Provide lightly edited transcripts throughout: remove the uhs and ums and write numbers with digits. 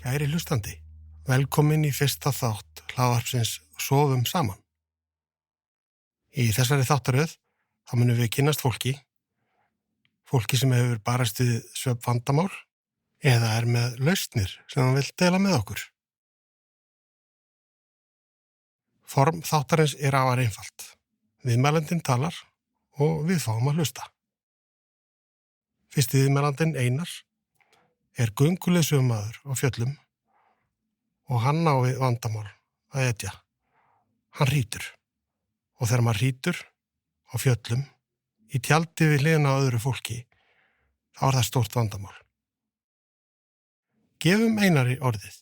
Kæri hlustandi, velkomin í fyrsta þátt hlaðvarpsins Sofum saman. Í þessari þáttaröð þá munum við kynnast fólki sem hefur barist við svefnvandamál eða er með lausnir sem hann vill deila með okkur. Form þáttarins er afar einfalt. Viðmælandinn talar og við fáum að hlusta. Fyrsti viðmælandinn Einar er gönguleiðsögumaður á fjöllum og hann á við vandamál að etja. Hann hrýtur og þegar maður hrýtur á fjöllum í tjaldi við hliðina á öðru fólki, þá er það stórt vandamál. Gefum Einari orðið.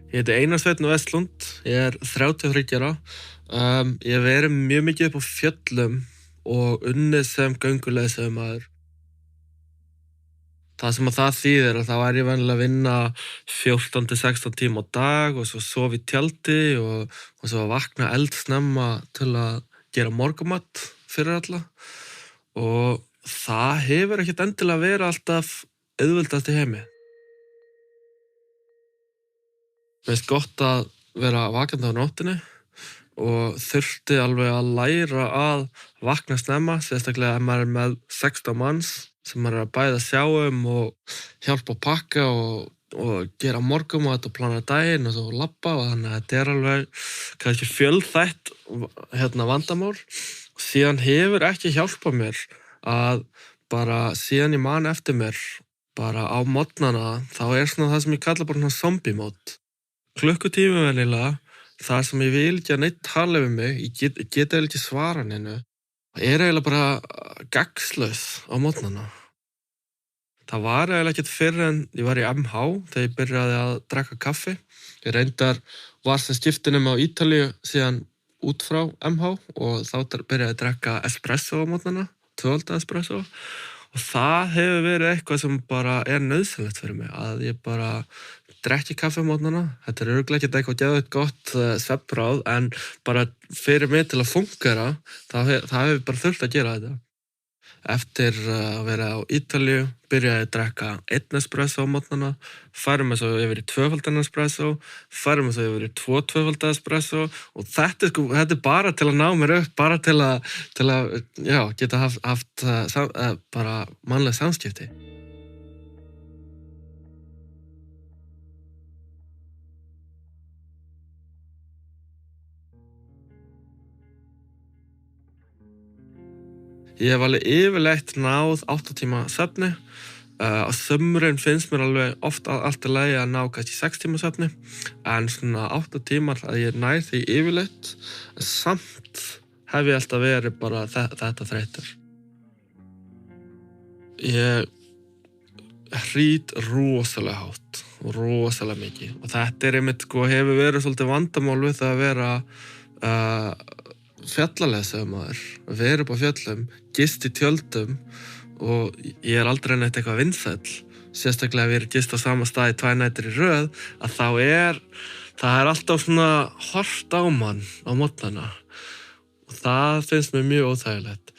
Ég heiti Einar Sveinn Vestlund, ég er 33 ára. Ég hef verið mjög mikið upp á fjöllum og unnið sem gönguleiðsögumaður. Það sem að það þýðir er að þá er ég venjulega að vinna 14-16 tíma á dag og svo sofa í tjaldi og svo að vakna eldsnemma til að gera morgunmat fyrir alla. Og það hefur ekkert endilega verið alltaf auðveldast í heimi. Mér finnst gott að vera vakandi á nóttinni og þurfti alveg að læra að vakna snemma, sérstaklega ef maður er með 16 manns sem maður er að bæða sjá og hjálpa að pakka og gera morgunmat og plana daginn og svo labba og þannig að þetta er alveg kannski fjölþætt vandamál. Síðan hefur ekki hjálpað mér að bara síðan ég man eftir mér bara á morgnana þá er svona það sem ég kalla bara svona zombie mode. Klukkutími venjulega, það sem ég vil ekki að neitt tala við mig, ég get ekki svara neinu, er eiginlega bara gagnslaus á morgnana. Það var eiginlega ekkert fyrr en ég var í MH þegar ég byrjaði að drekka kaffi. Ég reyndar var sem skiptinum á Ítalíu síðan út frá MH og þá byrjaði að drekka espresso á morgnana, 12 espresso. Og það hefur verið eitthvað sem bara er nauðsynlegt fyrir mig, að ég bara drekki kaffi á morgnana. Þetta er örugglega ekkert eitthvað geðveikt gott svefnráð, en bara fyrir mig til að fungera, það hefur bara þurft að gera þetta. Eftir að vera á Ítalíu byrjaði að drekka 1 espresso á morgnana, færum við svo yfir í 2-faldan espresso, færum við svo yfir í 2 2-falda espresso og þetta er bara til að ná mér upp, bara til að geta haft bara mannleg samskipti. Ég hef alveg yfirleitt náð 8 tíma svefni. Á sumrin finnst mér alveg oft allt í lagi að ná kannski 6 tíma svefni, en svona 8 tímar að ég nær því yfirleitt, en samt hef ég alltaf verið bara þetta þreyttur. Ég hrýt rosalega hátt og rosalega mikið og þetta er einmitt hefur verið svolítið vandamál við það að vera fjallaleiðsögumaður, vera upp á fjöllum, gist í tjöldum og ég er aldrei neitt eitthvað vinsæll, sérstaklega ef ég er gist á sama stað í 2 nætur í röð, að það er alltaf svona horft á mann á morgnana og það finnst mér mjög óþægilegt.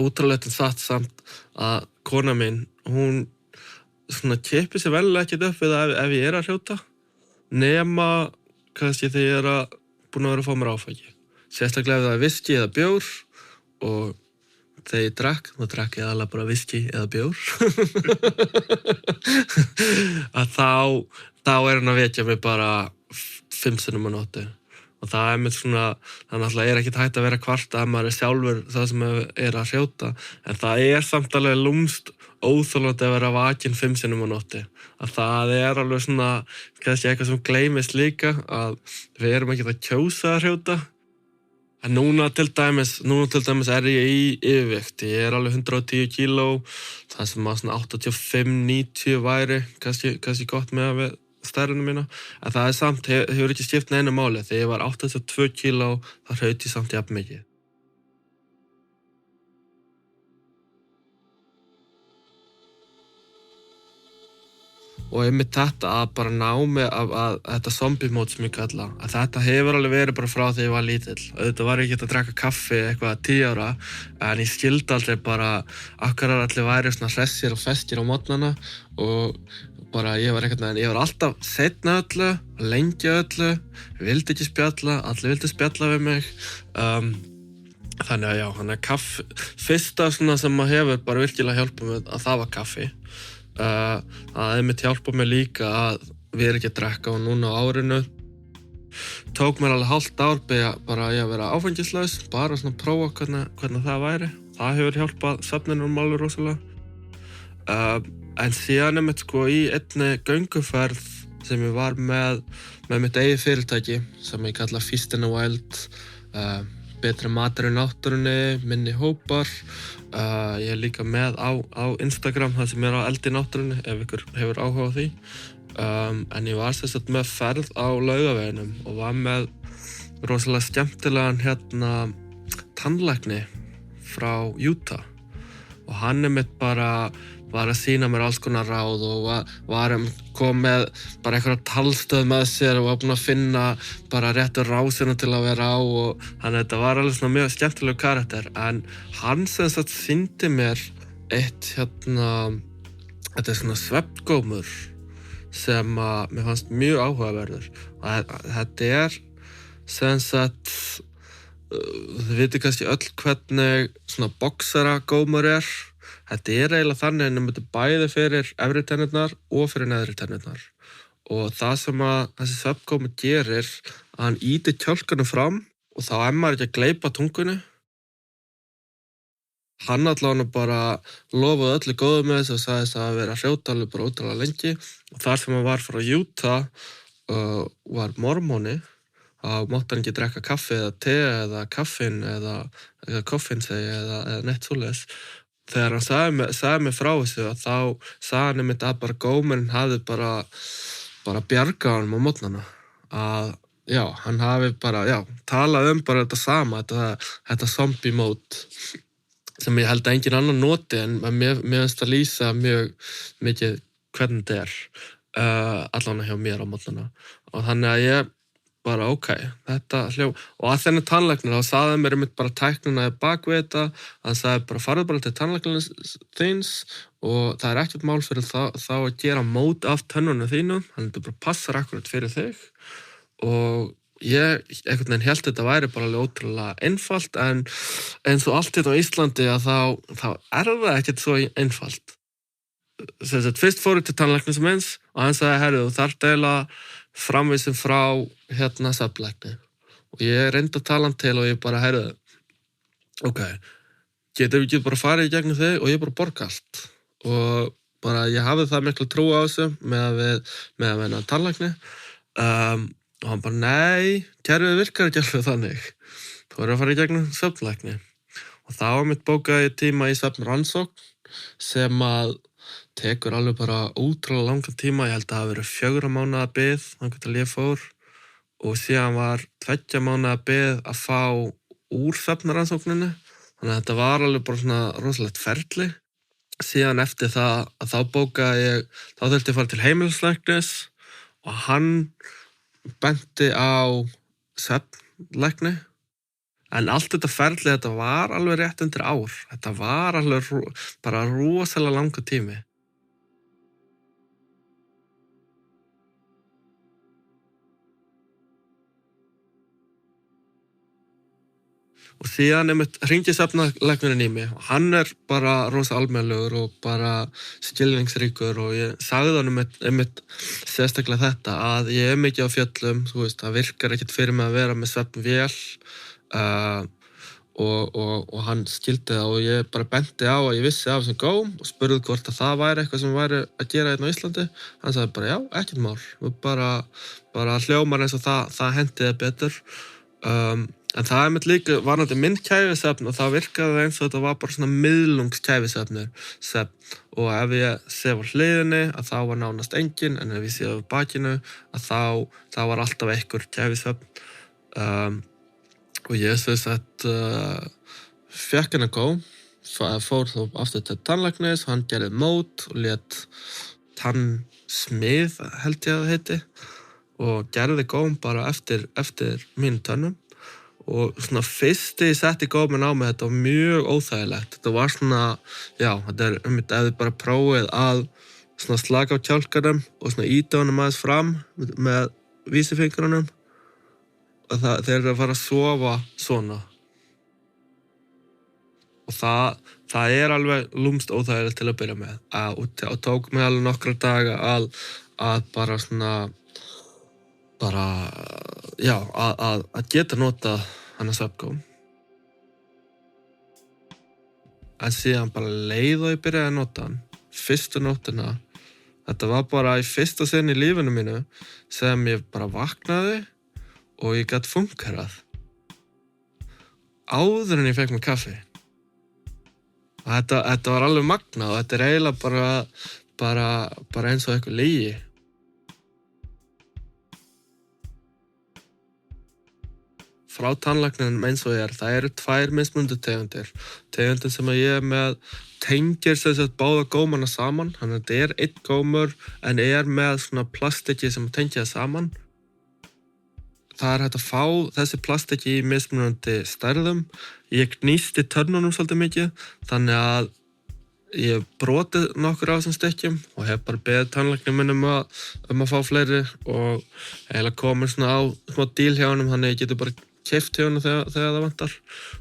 Ótrúlegt satt samt að kona mín, hún svona kippir sér venjulega ekkert upp við það ef ég er að hrjóta, nema kannski þegar ég er búin að vera að fá mér áfengi. Sérstaklega ef það er viskí eða bjór og þegar ég þá drakk ég alveg bara viskí eða bjór. Að þá er hann að vekja mig bara 5 sinnum á nóttu. Og það er með svona, það náttúrulega er ekkert hægt að vera kvarta að maður er sjálfur það sem er að hrjóta, en það er samt alveg lúmst óþolandi að vera vakinn 5 sinnum á nóttu. Að það er alveg svona, kannski eitthvað sem gleymist líka, að við erum ekkert að kjósa að hrjóta. En núna til dæmis er ég í yfirvigt. Ég er alveg 110 kíló, það sem að svona 85-90 væri, kannski gott með að við stærðina mína, en það er samt, hefur ekki skipt neinu máli. Þegar ég var 82 kíló, þá hraut ég samt jafn mikið. og einmitt þetta að bara ná mig að þetta zombie mode sem ég kalla, að þetta hefur alveg verið bara frá því ég var lítill. Auðvitað var ég ekki að drekka kaffi eitthvað 10 ára, en ég skildi aldrei bara af hverju allir væri svona hressir og feskir á morgnana og bara ég var alltaf seinna öllu, lengi öllu, vildi ekki spjalla, allir vildi spjalla við mig. Þannig að já, kaffi, fyrsta svona sem maður hefur bara virkilega hjálpað mér að það var kaffi. Það einmitt hjálpað mér líka að vera ekki að drekka og núna á árinu tók mér alveg hálft ár bara að vera áfengislaus, bara svona prófa hvernig það væri. Það hefur hjálpað svefninum alveg rosalega. En síðan einmitt í einni gönguferð sem ég var með mitt eigið fyrirtæki sem ég kalla Feast in the Wild, betri matur í náttúrunni, minni hópar. Ég líka með á Instagram það sem á eldi í náttúrunni ef ykkur hefur áhuga á því. En ég var sem sagt með ferð á Laugaveginum og var með rosalega skemmtilegan tannlækni frá Utah og hann einmitt bara var að sýna mér alls konar ráð og kom með bara einhverja talstöð með sér og var búinn að finna bara réttu rásina til að vera á og þetta var alveg svona mjög skemmtilegur karakter. En hann sem sagt sýndi mér eitt þetta svona svefngómur sem mér fannst mjög áhugaverður. Þetta sem sagt, þið vitið kannski öll hvernig svona boxaragómur Þetta eiginlega þannig að það bæði fyrir efri tennurnar og fyrir neðri tennurnar. Og það sem þessi svefngómur gerir, að hann ýtir kjálkanum fram og þá maður ekki að gleypa tungunni. Hann allavega bara lofaði öllu góðu með þessu og sagðist að vera hrjóta alveg bara ótrúlega lengi. Og þar sem hann var frá Utah var mormóni, þá mátti hann ekki drekka kaffi eða te eða kaffin eða koffín eða neitt svoleiðis. Þegar hann sagði mér frá þessu þá sagði hann einmitt að bara gómurinn hafði bara bjargað honum á morgnana. Að já, hann hafi bara, talað bara þetta sama, þetta zombie mode sem ég held að engin annar noti en mér finnst að lýsa mjög mikið hvernig þetta allan hjá mér á morgnana. Og þannig að ég bara þetta og að þenni tannlæknir þá sagði mér einmitt bara tæknina bak við þetta, hann sagði bara farðu bara til tannlæknirins þíns og það ekkert mál fyrir þá að gera mót af tönnunum þínum, hann bara passar akkurat fyrir þig og ég einhvern veginn hélt þetta væri bara alveg ótrúlega einfalt en eins og allt þetta á Íslandi að þá það ekkert svo einfalt. Fyrst fóru til tannlæknins minns og hann sagði herru þú þarft eiginlega framvísin frá svefnlækni og ég reyndi að tala hann til og ég bara heyrðu getum við ekki bara farið í gegnum þig og ég bara borga allt og bara ég hafði það miklu trú á þessu með tannlækni og hann bara nei, kerfið virkar ekki alveg þannig þú verður að fara í gegnum svefnlækni og þá mitt bókaði ég tíma í svefnrannsókn sem að tekur alveg bara ótrúlega langan tíma, ég held að það verið 4 mánaða bið þangað til ég fór og síðan var 2 mánaða bið að fá úr svefnrannsókninni þannig að þetta var alveg bara svona rosalegt ferli. Síðan eftir það að þá bókaði ég, þá þurfti ég að fara til heimilislæknis og hann benti á svefnlækni en allt þetta ferli, þetta var alveg rétt undir ár, þetta var alveg bara rosalega langur tími. Og síðan hringdi svefnlæknirinn í mig og hann bara rosa almennlegur og bara skilningsríkur og ég sagði honum einmitt sérstaklega þetta að ég mikið á fjöllum, þú veist, það virkar ekkert fyrir mig að vera með svefnvél og hann skildi það og ég bara benti á að ég vissi af þessum góm og spurði hvort að það væri eitthvað sem væri að gera hérna á Íslandi. Hann sagði bara já, ekkert mál, bara hljómar eins og það hentiði betur. En það einmitt líka varðandi minn kæfisvefn og það virkaði eins og þetta var bara svona miðlungskæfisvefn og ef ég sef á hliðinni að þá var nánast engin en ef ég sef á bakinu að þá var alltaf einhver kæfisvefn og ég fékk hennar góm, fór þó aftur til tannlæknis og hann gerði mót og lét tannsmið held ég að það heiti og gerði góm bara eftir mínum tönnum og svona fyrst ég setti góminn á mig þetta var mjög óþægilegt þetta var svona, já, þetta ef þið bara prófið að svona slaka á kjálkanum og svona íta honum aðeins fram með vísifingrunum og þeir eru að fara að sofa svona og það alveg lúmst óþægilegt til að byrja með og tók mig alveg nokkra daga að bara svona bara, já, að geta notað hana svefngóm en síðan bara leið og ég byrjaði að nota hann fyrstu nóttina þetta var bara í fyrsta sinn í lífinu mínu sem ég bara vaknaði og ég gat fungerað áður en ég fekk mér kaffi og þetta var alveg magnað og þetta eiginlega bara eins og eitthvað lygi frá tannlækninum eins og það eru 2 mismunandi tegundir sem að ég með tengir sem sagt báða gómana saman þannig að þetta 1 gómur en með svona plastiki sem tengja það saman það hægt að fá þessi plastiki í mismunandi stærðum ég gnýsti tönnunum svolítið mikið þannig að ég broti nokkur af þessum stykkjum og hef bara beðið tannlæknum minn að fá fleiri og eiginlega komin svona á smá díl hjá honum þannig að ég getur bara keypt hjá honum þegar það vantar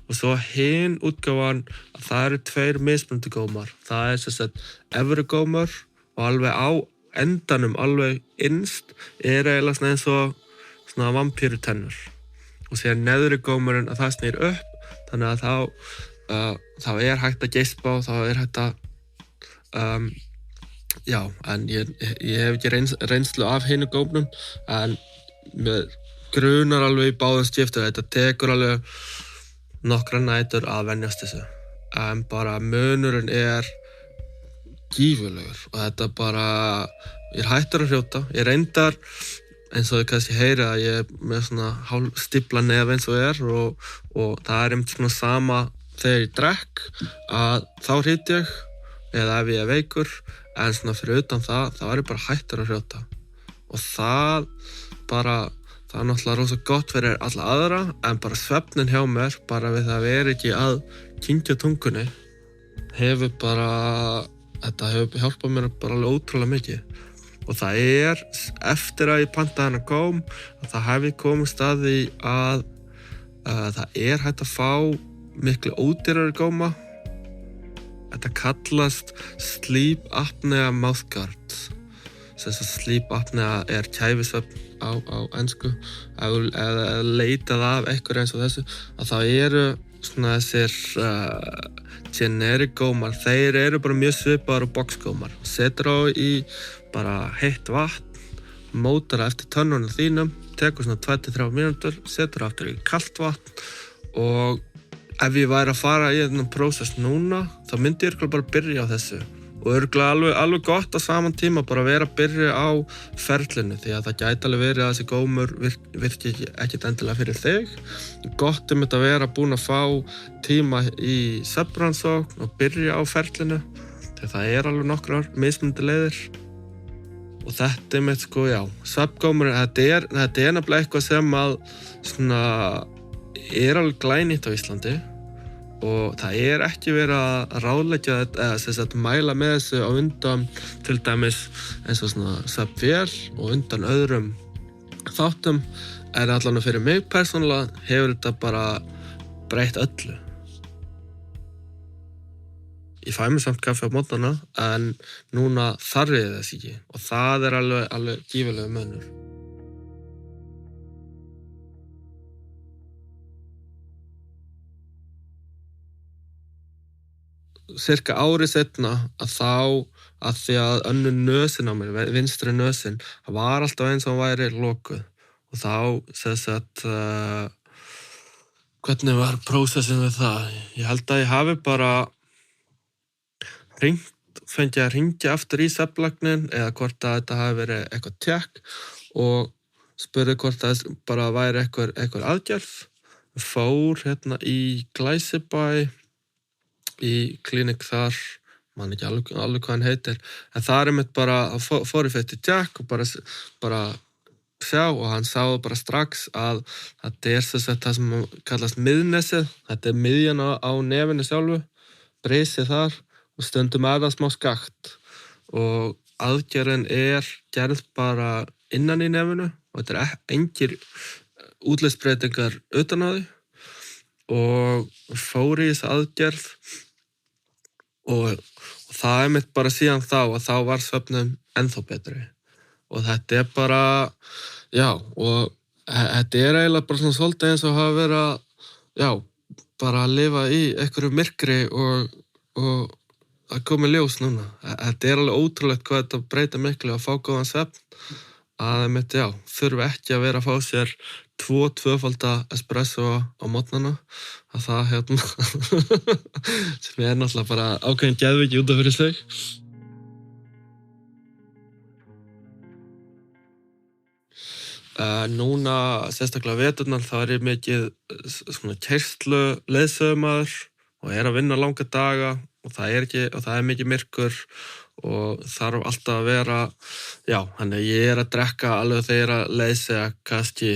og svo hin útgáfan að það eru 2 mismunandi gómar það sem sagt efri gómur og alveg á endanum alveg innst eiginlega svona eins og svona vampíru tennur og síðan neðri gómurinn að það snýr upp þannig að þá hægt að geispa og þá hægt að já, en ég hef ekki reynslu af hinu gómnum en með grunar alveg í báðum skiptum þetta tekur alveg nokkra nætur að venjast þessu en bara munurinn gífurlegur og þetta bara ég hættur að hrjóta ég reyndar eins og þið kannski heyri að ég með svona hálf stífla nef eins og og það einmitt svona sama þegar ég drekk að þá hrýt ég eða ef ég veikur en svona fyrir utan það ég bara hættur að hrjóta og það er náttúrulega rosa gott fyrir alla aðra en bara svefnin hjá mér bara við það vera ekki að kyngja tungunni þetta hefur hjálpað mér bara alveg ótrúlega mikið og það eftir að ég pantaði hana góm að það hef ég komist að því að það hægt að fá miklu ódýrari góma þetta kallast sleep apnea mouthguard sem sleep apnea kæfisvefn á ensku eða leitað af eitthvað eins og þessu að það eru svona þessir generic gómar þeir eru bara mjög svipaðar og boxgómar setur á í bara heitt vatn mótar það eftir tönnunum þínum tekur svona 2-3 mínútur setur það aftur í kalt vatn og ef ég væri að fara í þennan prósess núna þá myndi ég bara byrja á þessu og örugglega alveg gott á saman tíma bara vera að byrja á ferlinu því að það gæti alveg verið að þessi gómur virki ekkert endilega fyrir þig gott þetta að vera búin að fá tíma í svefnrannsókn og byrja á ferlinu því það alveg nokkrar mismunandi leiðir og þetta með já, svefngómur þetta nefnilega eitthvað sem að svona alveg glænýtt á Íslandi og það ekki verið að ráðleggja þetta eða sem sagt mæla með þessu á undan til dæmis eins og svona svefnvél og undan öðrum þáttum allan fyrir mig persónulega hefur þetta bara breytt öllu ég fæ mér samt kaffi á morgnana en núna þarf ég þess ekki og það alveg gífurlegur munur cirka ári seinna að að því að önnur nösin á mér, vinstri nösin það var alltaf eins og hún væri lokuð og þá sem sagt hvernig var prósessin við það ég held að ég hafi bara fengið að hringja aftur í svefnlækninn eða hvort að þetta hafi verið eitthvað tékk og spurði hvort það bara væri eitthvað aðgerð fór í Glæsibæ í klínik þar man ekki alveg hvað hann heitir, en það einmitt bara, fór ég fætt í Jack og bara sjá og hann sá bara strax að þetta sem sagt það sem kallast miðnesið, þetta miðjan á nefinu sjálfu, brisið þar og stundum það smá skakt og aðgerðin gerð bara innan í nefinu og þetta engir útlitsbreytingar utan á því og fór í þessa aðgerð og það einmitt bara síðan þá að þá var svefnum ennþá betri og þetta bara, já, og þetta eiginlega bara svona svolítið eins og hafa verið að, já, bara að lifa í einhverju myrkri og að koma ljós núna. Þetta alveg ótrúlegt hvað þetta breyta miklu að fá góðan svefn, að einmitt, já, þurfi ekki að vera að fá sér 2-2-falda espresso á morgnana, að það sem náttúrulega bara ákveðin geðveiki út af fyrir sig. Núna, sérstaklega veturnar, þá ég mikið svona keyrslu leiðsögumaður og að vinna langa daga og það mikið myrkur og þarf alltaf að vera, já, þannig ég að drekka alveg þegar að leiðsega kannski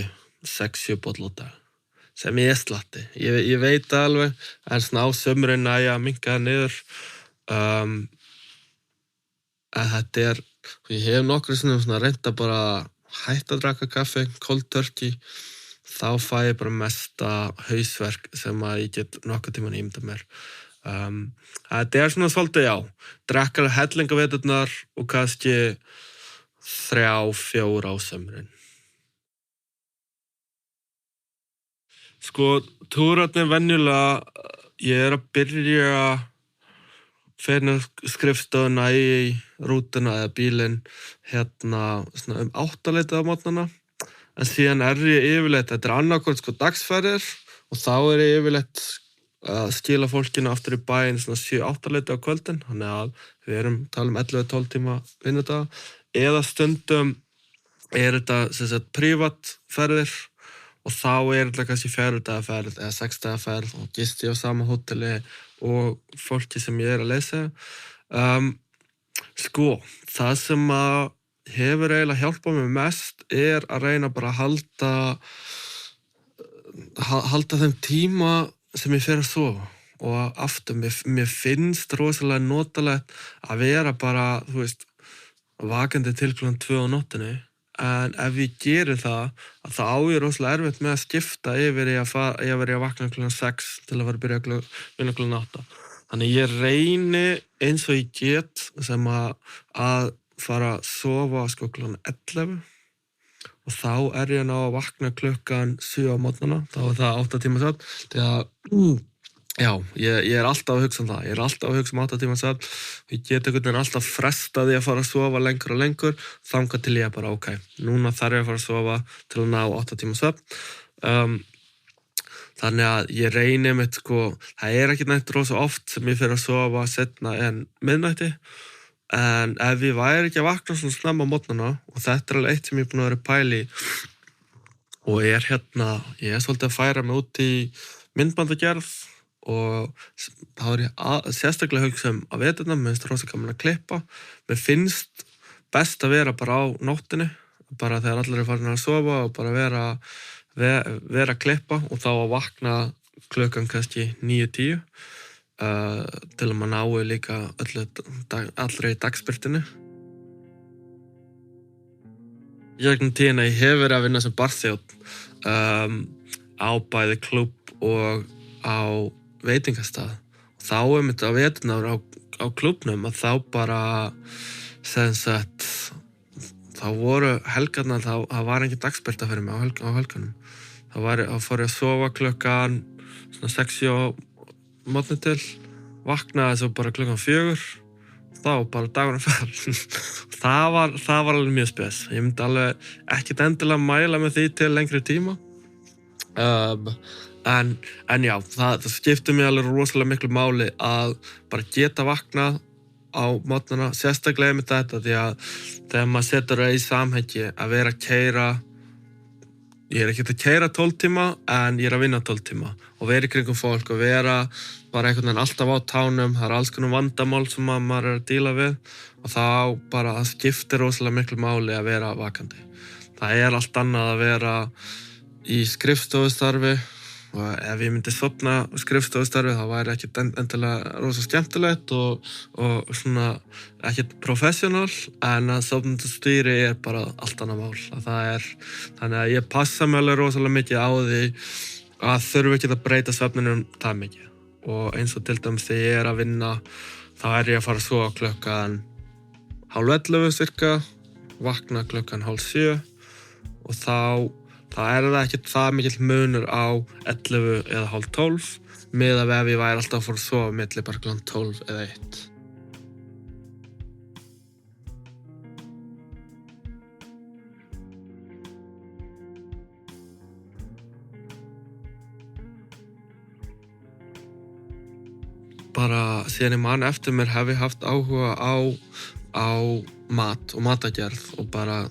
6-7 bolla á dag, sem ég slatti. Ég veit alveg, en svona á sömurinn að ég minnka það niður, að þetta ég hef nokkru sinnum svona reynt að bara hætta að drekka kaffi, cold turkey, þá fæ ég bara mesta hausverk sem að ég get nokkuð tímann ímyndað mér. Þetta svona svolítið, já, drekka hellinga veturnar og kannski 3-4 á sömurinn. Sko, túrarnir venjulega, ég að byrja fyrir skrifstofuna í rútuna eða bílinn svona 8 á morgnana, en síðan ég yfirleitt, þetta annarkvöld sko dagsferðir og þá ég yfirleitt að skila fólkinu aftur í bæinn svona 7-8 á kvöldin, þannig að við tala 11-12 tíma vinnudaga, eða stundum þetta sem sagt prívat ferðir og þá þetta kannski 4 daga ferð eða 6 daga ferð og gisti á sama hóteli og fólki sem ég að leysa. Sko, það sem að hefur eiginlega hjálpað mér mest að reyna bara að halda þeim tíma sem ég fer að sofa og aftur, mér finnst rosalega notalegt að vera bara, þú veist, vakandi til klukkan 2 á nóttinni, en ef ég gerir það, að þá á ég rosalega erfitt með að skipta yfir í að vakna klukkan 6 til að fara að byrja vinna klukkan 8. Þannig ég reyni eins og ég get sem að fara að sofa sko klukkan 11 og þá ég ná að vakna klukkan 7 á morgnana, þá það 8 tíma svefn, því að já, ég alltaf að hugsa það, ég alltaf að hugsa 8 tíma svefn, ég get einhvern veginn alltaf frestað að fara að sofa lengur og lengur, þangað til ég bara, ok, núna þarf ég að fara að sofa til að ná 8 tíma svefn. Þannig að ég reyni mitt sko, það ekki neitt rosa oft sem ég fer að sofa seinna en miðnætti, en ef ég væri ekki að vakna svona snemma á morgnana, og þetta alveg eitt sem ég búin að vera pæli og ég svolítið að færa mig út í myndbandagerð og þá ég sérstaklega hugsa að veturna, mér finnst rosa gaman að klippa, mér finnst best að vera bara á nóttinni, bara þegar allir farin að sofa og bara vera að klippa og þá að vakna klukkan kannski 9-10 til að maður nái líka allri dagsbirtinu. Gegnum tíðina ég hef verið að vinna sem barþjónn á bæði klúbb og á veitingastað. Þá mitt að veturnar á klúbbnum að þá bara sem sagt þá voru helgarnar, það var engin dagsbirta fyrir mig á helgunum. Þá fór ég að sofa klukkan 6 á morgni til, vaknaði svo bara klukkan 4, þá bara dagurinn fer. Það var alveg mjög spes. Ég myndi alveg ekkert endilega mæla með því til lengri tíma. En já, það skiptir mig alveg rosalega miklu máli að bara geta vaknað á morgnana, sérstaklega með þetta því að þegar maður setur það í samhengi að vera að keyra ég ekkert að keyra 12 tíma en ég að vinna 12 tíma og vera í kringum fólk og vera bara einhvern veginn alltaf á tánum. Það alls konar vandamál sem maður að díla við og þá bara það skiptir rosalega miklu máli að vera vakandi. Það allt annað að vera í skrifstofustarfi og ef ég myndi sofna skrifstofustarfi þá væri ekkert endilega rosa skemmtilegt og svona ekkert professional en að sofnandastýri bara allt annað mál. Þannig að ég passa mig alveg rosalega mikið á því að þurfi ekki að breyta svefninum það mikið og eins og til dæmis þegar ég að vinna þá ég að fara að sofa klukkan 10:30 cirka, vakna klukkan 6:30 og þá það ekkert það mikill munur á 11 eða 11:30 miðað við ef ég væri alltaf að fara að sofa milli bara klukkan 12 eða 1. Bara síðan ég man eftir mér hef ég haft áhuga á mat og matagerð og bara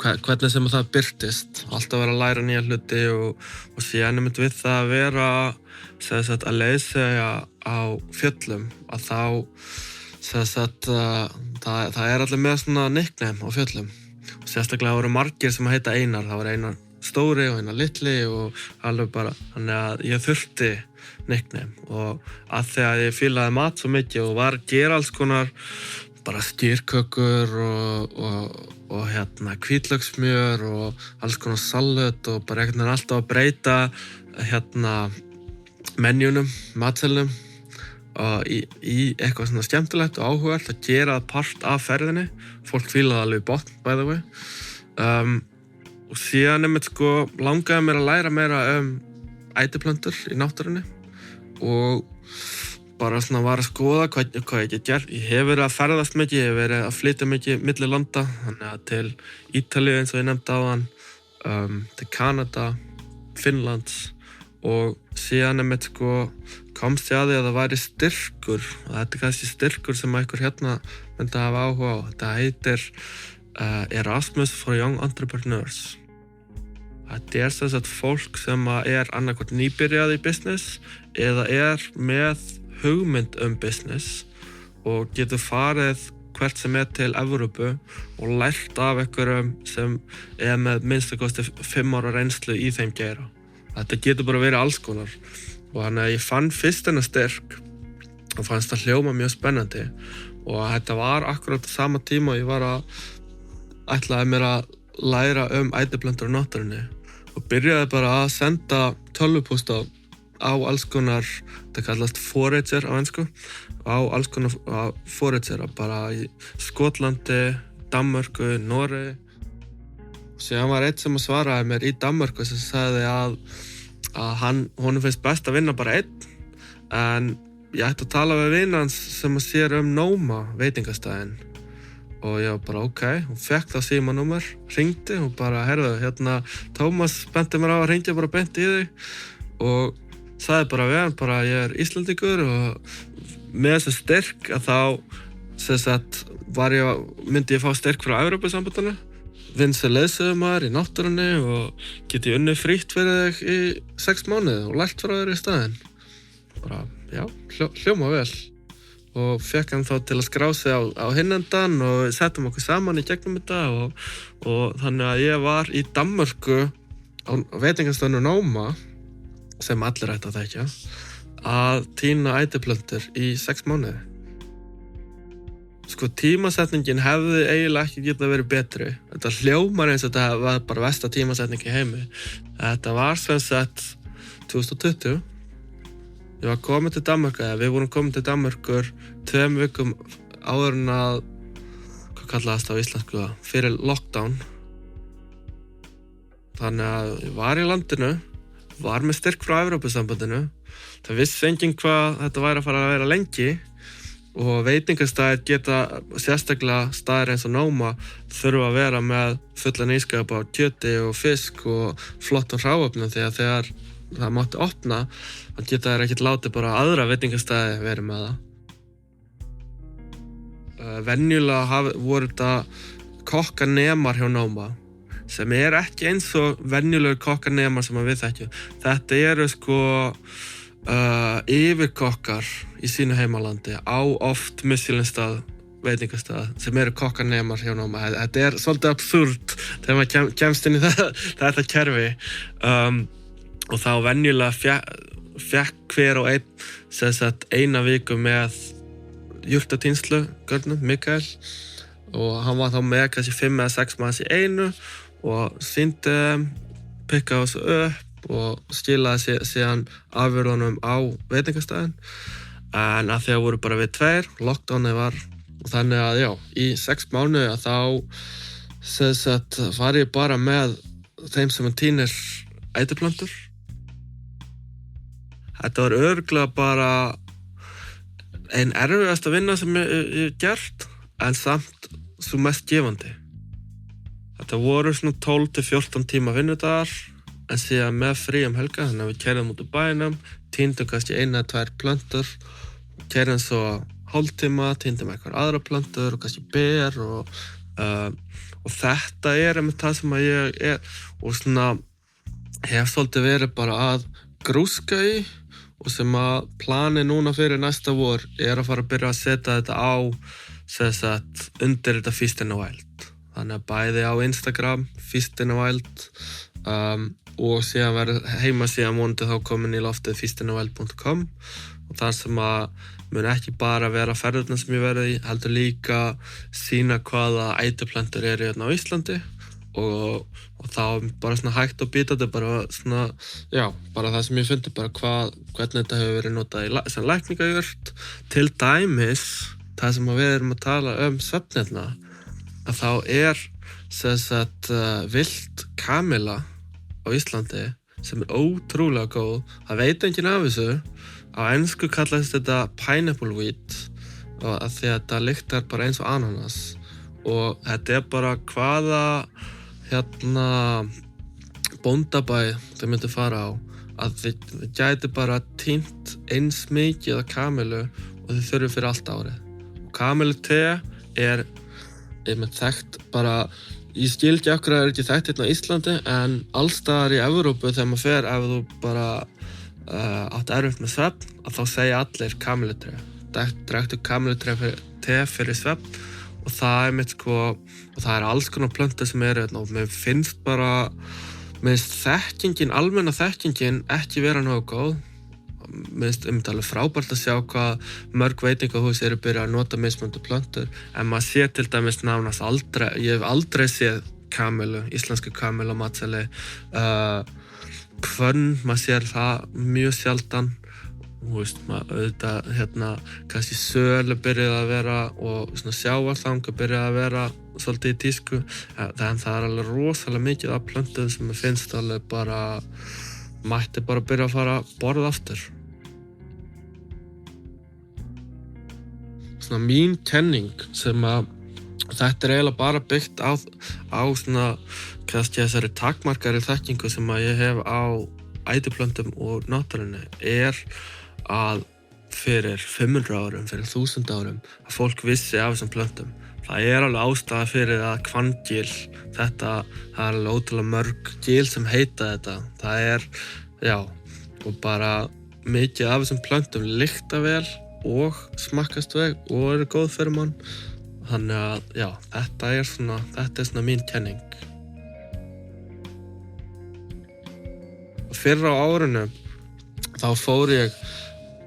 hvernig sem það birtist. Alltaf vera að læra nýja hluti og síðan við það að vera að leiðsegja á fjöllum að þá það allir með svona nickname á fjöllum og sérstaklega voru margir sem heita Einar. Það var Einar stóri og Einar litli og alveg bara þannig að ég þurfti nickname og að því að ég fílaði mat svo mikið og var að gera alls konar bara skýrkökur og hvítlauksmjör og alls konar salat og bara einhvern veginn alltaf að breyta menjunum, matselnum og í eitthvað svona skemmtilegt og áhugavert að gera það part af ferðinni. Fólk fílaði alveg botn, by the way. Og síðan langaði mér að læra meira ætiplöntur í náttúrunni og bara svona var að skoða hvað ég get gert. Ég hef verið að ferðast mikið, ég hef verið að flytja mikið milli landa, þannig að til Ítalíu eins og ég nefndi áðan, til Kanada, Finnlands og síðan komst ég að því að það væri styrkur og þetta kannski styrkur sem einhver myndi hafa áhuga á. Þetta heitir Erasmus for Young Entrepreneurs. Þetta sem sagt fólk sem annarkvort nýbyrjað í business eða með hugmynd business og getur farið hvert sem til Evrópu og lært af einhverjum sem með minnstakosti 5 ára reynslu í þeim geira. Þetta getur bara verið alls konar og þannig að ég fann fyrst þennan styrk og fannst það hljóma mjög spennandi og þetta var akkurat á sama tíma og ég var ætlaði mér að læra ætiplöntur á náttúrunni og byrjaði bara að senda tölvupósta á alls konar, þetta kallast forager á ensku, á alls konar forager bara í Skotlandi, Danmörku, Noregi. Síðan var einn sem að svaraði mér í Danmörku sem sagði að honum finnst best að vinna bara einn en ég ætti að tala við vin hans sem að sér Noma veitingastæðin og ég var bara ok, hún fekk þá símanúmer, hringdi og bara heyrðu, Tómas benti mér á að hringja bara beint í þig og sagði bara við hann, bara ég Íslendingur og með þessu styrk að þá myndi ég fá styrk frá Evrópusambandinu, vinn sem leiðsögumaður í náttúrunni og geti unnið frítt fyrir þig í 6 mánuði og lært frá þér í staðinn. Bara, já, hljóma vel. Og fekk hann þá til að skrá sig á hinn endan og settum okkur saman í gegnum þetta og þannig að ég var í Danmörku á veitingastöðinu Noma sem allir ætti að þekkja að tína ætiplöntur í 6 mánuði. Tímasetningin hefði eiginlega ekki getað verið betri. Þetta hljómar eins og þetta var bara versta tímasetning í heimi. Þetta var sem sagt 2020. Ég var komin til Danmörku, við vorum komin til Danmörkur 2 vikum áður en að, hvað kallaðast á íslensku, fyrir lockdown. Þannig að ég var í landinu, var með styrk frá Evrópusambandinu. Það vissi enginn hvað þetta væri að fara að vera lengi og veitingastæðir geta sérstaklega staðir eins og Noma þurfa að vera með fullan ískap á kjöti og fisk og flottum hráefnum því að þegar það mátti opna, þannig geta þær ekkert látið bara aðra veitingastæði verið með það. Venjulega voru þetta kokkanemar hjá Noma sem ekki eins og venjulegur kokkanemar sem við þekkjum. Þetta eru sko yfirkokkar í sínu heimalandi á oft Michelin-stað veitingastað sem eru kokkanemar hjá Noma. Þetta svolítið absúrt þegar maður kemst inn í þetta kerfi og þá venjulega fékk hver og einn sem sagt eina viku með jurtatínslu görnum, Mikael, og hann var þá með kannski 5 eða 6 manns í einu og sýndi pikkaði þessu upp og skilaði síðan afurðunum á veitingastæðin en að því að voru bara við 2, lockdownið var og þannig að já, í 6 mánuði að þá sem sagt var ég bara með þeim sem tínir ætiplöntur. Þetta var örugglega bara ein erfiðasta vinna sem ég gert en samt svo mest gefandi. Þetta voru svona 12 til 14 tíma vinnudagar en síðan með frí helga, þannig að við keyrðum út úr bænum, tíndum kannski 1 eða 2 plöntur, keyrðum svo hálftíma, tíndum eitthvað aðra plöntur og kannski ber og þetta einmitt það sem að ég og svona hef svolítið verið bara að grúska í og sem að plani núna fyrir næsta vor að fara að byrja að setja þetta á sem sagt undir þetta Feast in the Wild. Þannig að bæði á Instagram, Feast in the Wild og síðan verður heimasíðan vonandi þá komin í loftið feastinthewild.com og þar sem að mun ekki bara vera ferðirnar sem ég verið í, heldur líka sýna hvaða ætiplöntur eru hérna á Íslandi og þá bara svona hægt og bítandi bara svona, já, bara það sem ég fundi bara hvernig þetta hefur verið notað sem lækningajurt, til dæmis það sem við erum að tala svefnirna, að þá sem sagt vilt kamilla á Íslandi sem ótrúlega góð, það veit enginn af þessu, á ensku kallast þetta pineapple weed og að því að þetta lyktar bara eins og ananas og þetta bara hvaða bóndabæ þau myndu fara á að þið gæti bara tínt eins mikið af kamillu og þið þurfið fyrir allt árið og kamillute með þekkt bara ég skil ekki af hverju ekki þekkt hérna á Íslandi en allstaðar í Evrópu þegar maður fer ef þú bara átt erfitt með svefn að þá segja allir kamillutre drektu kamillutre fyrir svefn og það mitt sko og það alls konar plöntur sem eru hérna og mér finnst þekkingin, almenna þekkingin ekki vera nógu góð. Mér finnst alveg frábært að sjá hvað mörg veitingahús eru byrjað að nota mismunandi plöntur en maður sér til dæmis nánast aldrei, ég hef aldrei séð kamillu, íslensku kamillu á matseli hvönn, maður sér það mjög sjaldan maður auðvitað kannski sölu byrjaði að vera og svona sjávarþanga byrjaði að vera svolítið í tísku en það alveg rosalega mikið af plöntum sem mér finnst alveg bara mætti bara byrja að fara að borða aftur. Svona mín kenning sem að þetta eiginlega bara byggt á svona kannski þessari takmarkari þekkingu sem að ég hef á ætiplöntum og náttúrunni að fyrir 500 árum, fyrir 1000 árum að fólk vissi af þessum plöntum. Það alveg ástæða fyrir að Hvanngil, það alveg ótrúlega mörg gil sem heita þetta. Það já, og bara mikið af þessum plöntum lykta vel og smakkast vel og eru góð fyrir mann. Þannig að, já, þetta er svona mín kenning. Fyrr á árinu, þá fór ég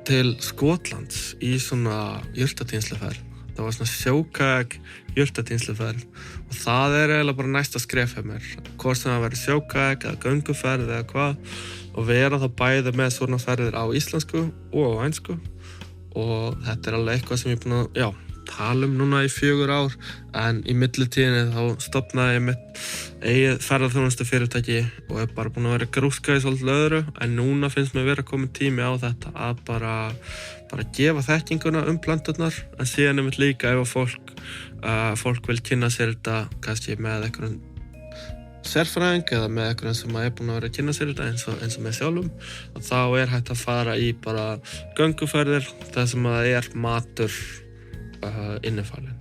til Skotlands í svona jurtatínsluferð. Það var svona sjókajak jurtatínsluferð og það eiginlega bara næsta skref hjá mér. Hvort sem það verður sjókajak eða gönguferð eða hvað og vera þá bæði með svona ferðir á íslensku og á ensku og þetta alveg eitthvað sem ég búin að, já, tala núna í 4 ár en í millitíðinni þá stofnaði ég mitt eigið ferðaþjónustu fyrirtæki og bara búin að vera grúska í svolítið öðru en núna finnst mér vera komin tími á þetta að bara gefa þekkinguna plönturnar en síðan mitt líka ef fólk vil kynna sér þetta kannski með einhverjum sérfræðing eða með einhverjum sem er búin að vera að kynna sér þetta eins og með sjálfum og þá hægt að fara í bara gönguferðir þar sem það matur innifalinn.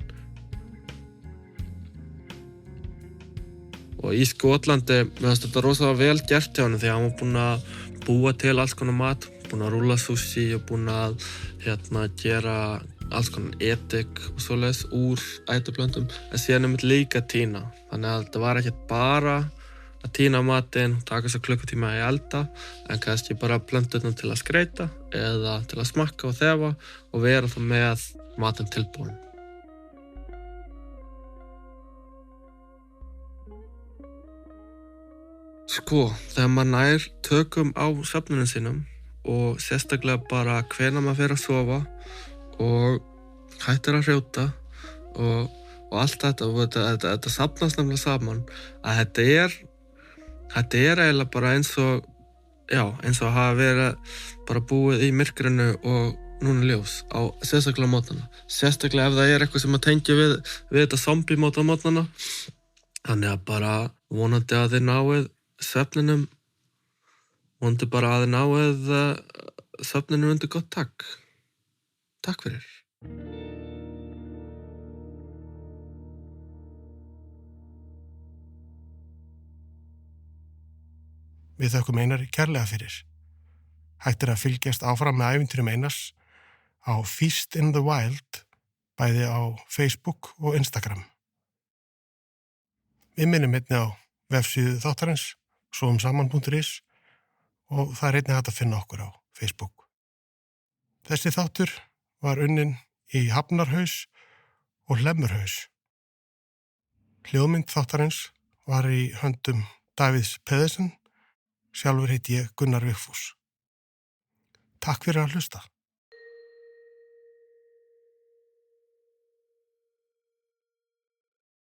Og í Skotlandi, mér finnst þetta rosalega vel gert hjá hann því að hann var búinn að búa til alls konar mat, búinn að rúlla sushi og búinn að gera alls konar edik og svoleiðis úr ætuplöntum, en síðan líka tína. Þannig að þetta var ekkert bara að tína matinn, taka sér klukkutíma í elda, en kannski bara plönturnar til að skreyta eða til að smakka og þefa og vera þá með matinn tilbúinn. Sko, þegar maður nær tökum á svefninum sínum og sérstaklega bara hvenær maður fer að sofa og hættir að hrjóta og allt þetta, og þetta safnast nefnilega saman, að þetta er eiginlega bara eins og að hafa verið bara búið í myrkrinu og núna ljós á sérstaklega mótnana. Sérstaklega ef það er eitthvað sem að tengja við þetta zombie mótnana. Þannig að bara vonandi að þið náið svefninum, vonandi bara að þið náið svefninum undir gott takk. Takk fyrir. Við þökkum Einari kærlega fyrir. Hægt að fylgjast áfram með ævintýrum Einars á Feast in the Wild, bæði á Facebook og Instagram. Við minnum einnig á vefsíðu þáttarins, soumsaman.is, og það er einnig hægt að finna okkur á Facebook. Þessi þáttur var unnin í Hafnarhaus og Hlemurhaus. Hljóðmynd þáttarins var í höndum Davíðs Pedersen, sjálfur heiti ég Gunnar Vigfús. Takk fyrir að hlusta.